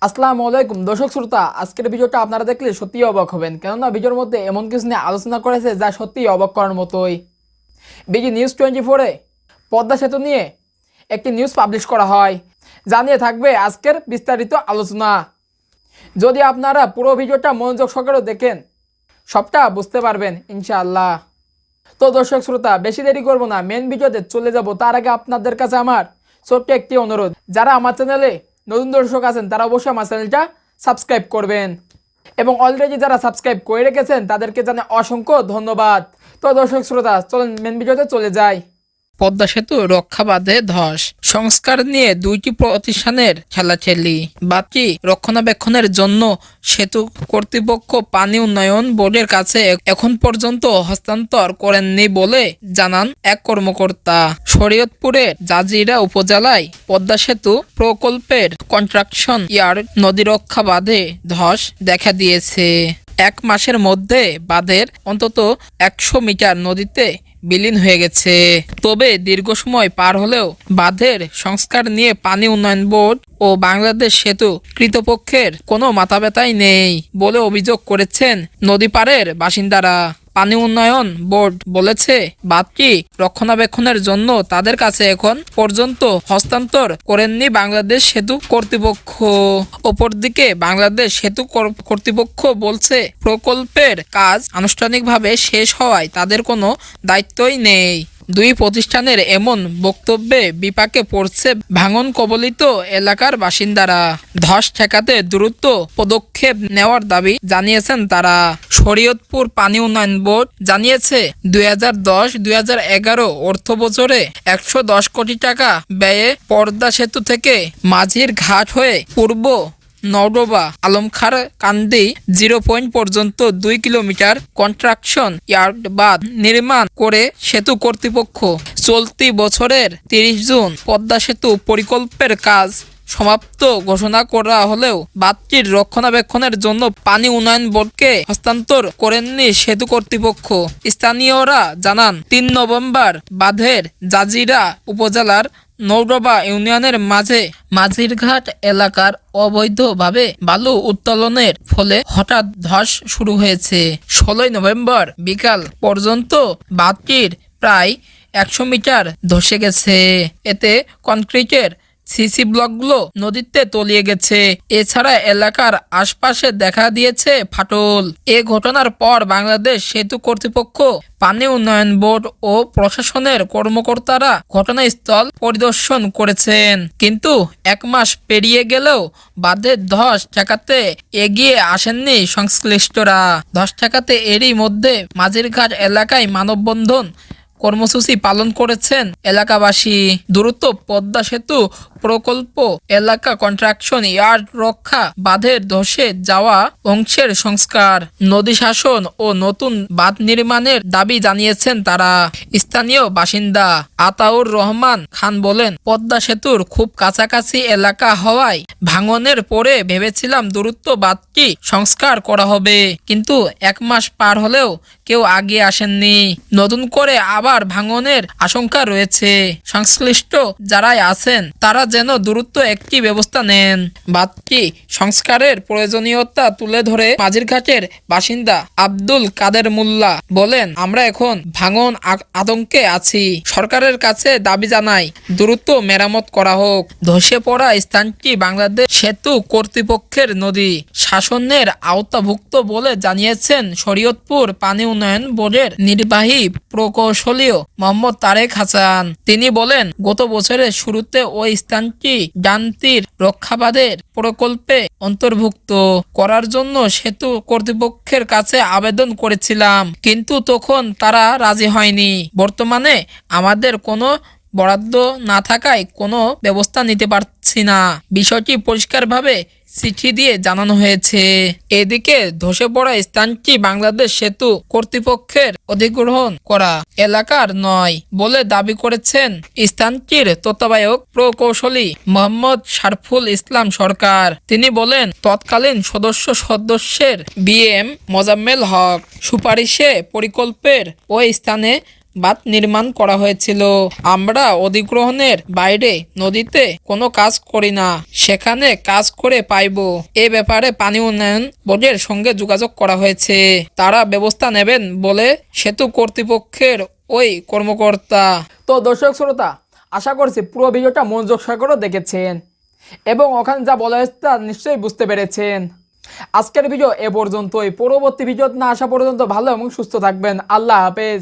আসসালামু আলাইকুম দর্শক শ্রোতা, আজকের ভিডিওটা আপনারা দেখলে সত্যিই অবাক হবেন, কেননা ভিডিওর মধ্যে এমন কিছু নিয়ে আলোচনা করেছে যা সত্যিই অবাক করার মতোই। বিজি নিউজ 24-এ পদ্মা সেতু নিয়ে একটি নিউজ পাবলিশ করা হয়, যা নিয়ে থাকবে আজকের বিস্তারিত আলোচনা। যদি আপনারা পুরো ভিডিওটা মনোযোগ সহকারে দেখেন সবটা বুঝতে পারবেন ইনশাআল্লাহ। তো দর্শক শ্রোতা, বেশি দেরি করব না, মেন ভিডিওতে চলে যাব। তার আগে আপনাদের কাছে আমার ছোট্ট একটি অনুরোধ, যারা আমার চ্যানেলে নতুন দর্শক আছেন তারা অবশ্যই আমার চ্যানেলটা সাবস্ক্রাইব করবেন, এবং অলরেডি যারা সাবস্ক্রাইব করে রেখেছেন তাদেরকে জানাই অসংখ্য ধন্যবাদ। তো দর্শক শ্রোতা, চলেন মেন ভিডিওতে চলে যাই। পদ্মা সেতু রক্ষা বাঁধে ধস, সংস্কার নিয়ে দুইটি প্রতিষ্ঠানের ঠেলাঠেলি। বাকি রক্ষণাবেক্ষণের জন্য সেতু কর্তৃপক্ষ পানি উন্নয়ন বোর্ডের কাছে এখন পর্যন্ত হস্তান্তর করেননি বলে জানান এক কর্মকর্তা। শরীয়তপুরের জাজিরা উপজেলায় পদ্মা সেতু প্রকল্পের কনস্ট্রাকশন ইয়ার্ড নদী রক্ষা বাঁধে ধস দেখা দিয়েছে। 1 মাসের মধ্যে বাঁধের অন্তত 100 মিটার নদীতে বিলীন হয়ে গেছে। তবে দীর্ঘ সময় পার হলেও বাঁধের সংস্কার নিয়ে পানি উন্নয়ন বোর্ড ও বাংলাদেশ সেতু কর্তৃপক্ষের কোনো মাথাব্যথাই নেই বলে অভিযোগ করেছেন নদী পাড়ের বাসিন্দারা। পানি উন্নয়ন বোর্ড বলেছে, বাঁধটি রক্ষণাবেক্ষণের জন্য তাদের কাছে এখন পর্যন্ত হস্তান্তর করেননি বাংলাদেশ সেতু কর্তৃপক্ষ। অপরদিকে বাংলাদেশ সেতু কর্তৃপক্ষ বলছে, প্রকল্পের কাজ আনুষ্ঠানিকভাবে শেষ হওয়ায় তাদের কোনো দায়িত্বই নেই। দুই প্রতিষ্ঠানের এমন বক্তব্যে বিপাকে পড়ছে ভাঙন কবলিত এলাকার বাসিন্দারা। ধস ঠেকাতে দ্রুত পদক্ষেপ নেওয়ার দাবি জানিয়েছেন তারা। শরীয়তপুর পানি উন্নয়ন বোর্ড জানিয়েছে, 2010-2011 অর্থ বছরে 110 কোটি টাকা ব্যয়ে পদ্মা সেতু থেকে মাঝির ঘাট হয়ে পূর্ব নওডোবা আলমখার কান্দি 0 পয়েন্ট পর্যন্ত 2 কিলোমিটার কনস্ট্রাকশন ইয়ার্ড বাঁধ নির্মাণ করে সেতু কর্তৃপক্ষ চলতি বছরের 30 জুন পদ্মা সেতু প্রকল্পের কাজ সমাপ্ত ঘোষণা করা হলেও বাঁধটির রক্ষণাবেক্ষণের জন্য পানি উন্নয়ন বোর্ডকে হস্তান্তর করেননি সেতু কর্তৃপক্ষ। স্থানীয়রা জানান, 3 নভেম্বর বাঁধের জাজিরা উপজেলার নওডোবা ইউনিয়নের মাঝিরঘাট এলাকার অবৈধভাবে বালু উত্তোলনের ফলে হঠাৎ ধস শুরু হয়েছে। 16 নভেম্বর বিকাল পর্যন্ত বাঁধটির প্রায় 100 মিটার ধসে গেছে। এতে কনক্রিটের সিসি ব্লকগুলো নদীতে তলিয়ে গেছে। এছাড়া এলাকার আশপাশে দেখা দিয়েছে ফাটল। এ ঘটনার পর বাংলাদেশ সেতু কর্তৃপক্ষ, পানি উন্নয়ন বোর্ড ও প্রশাসনের কর্মকর্তারা ঘটনাস্থল পরিদর্শন করেছেন, কিন্তু 1 মাস পেরিয়ে গেলেও বাঁধের ধস ঠেকাতে এগিয়ে আসেননি সংশ্লিষ্টরা। ধস ঠেকাতে এরই মধ্যে মাঝিরঘাট এলাকায় মানববন্ধন কর্মসূচি পালন করেছেন এলাকাবাসী। দ্রুত পদ্মা সেতু প্রকল্প এলাকা কনস্ট্রাকশন ইয়ার্ড রক্ষা, বাঁধের ধসে যাওয়া অংশের সংস্কার, নদী শাসন ও নতুন বাঁধ নির্মাণের দাবি জানিয়েছেন তারা। স্থানীয় বাসিন্দা আতাউর রহমান খান বলেন, পদ্মা সেতুর খুব কাছাকাছি এলাকা হওয়ায় ভাঙনের পরে ভেবেছিলাম দ্রুত বাঁধটি সংস্কার করা হবে, কিন্তু 1 মাস পার হলেও কেউ আগে আসেননি। নতুন করে আবার ভাঙনের আশঙ্কা রয়েছে। সংশ্লিষ্ট যারাই আছেন তারা যেন দ্রুত একটি ব্যবস্থা নেন। বাঁধটি সংস্কারের প্রয়োজনীয়তা তুলে ধরে মাঝিরঘাটের বাসিন্দা আব্দুল কাদের মোল্লা বলেন, আমরা এখন ভাঙন আতঙ্কে আছি। সরকারের কাছে দাবি জানাই দ্রুত মেরামত করা হোক। ধসে পড়া স্থানটি বাংলাদেশ সেতু কর্তৃপক্ষের নদী শাসনের আওতাভুক্ত বলে জানিয়েছেন শরীয়তপুর পানি উন্নয়ন বোর্ডের নির্বাহী প্রকৌশলী মোহাম্মদ তারেক হাসান। তিনি বলেন, গত বছরের শুরুতে ওই স্থানটি ডানতীর রক্ষাবাদের প্রকল্পে অন্তর্ভুক্ত করার জন্য সেতু কর্তৃপক্ষের কাছে আবেদন করেছিলাম, কিন্তু তখন তারা রাজি হয়নি। বর্তমানে আমাদের কোনো বরাদ্দ না থাকায় কোনো ব্যবস্থা নিতে পারছি না। বিষয়টি পরিষ্কারভাবে চিঠি দিয়ে জানানো হয়েছে। এদিকে ধসে পড়া স্থানটি বাংলাদেশ সেতু কর্তৃপক্ষের অধিগ্রহণ করা এলাকার নয় বলে দাবি করেছেন স্থানটির তত্ত্বাবধায়ক প্রকৌশলী মোহাম্মদ শারফুল ইসলাম সরকার। তিনি বলেন, তৎকালীন সদস্যের BM মোজাম্মেল হক সুপারিশে প্রকল্পের ওই স্থানে বাঁধ নির্মাণ করা হয়েছিল। আমরা অধিগ্রহণের বাইরে নদীতে কোনো কাজ করি না, সেখানে কাজ করে পাইব। এ ব্যাপারে পানি উন্নয়ন বোর্ডের সঙ্গে যোগাযোগ করা হয়েছে, তারা ব্যবস্থা নেবেন বলে সেতু কর্তৃপক্ষের ওই কর্মকর্তা। তো দর্শক শ্রোতা, আশা করছি পুরো ভিডিওটা মনোযোগ সহকারে দেখেছেন এবং ওখানে যা বলা হয়েছে তা নিশ্চয়ই বুঝতে পেরেছেন। আজকের ভিডিও এ পর্যন্তই। পরবর্তী ভিডিও না আসা পর্যন্ত ভালো এবং সুস্থ থাকবেন। আল্লাহ হাফেজ।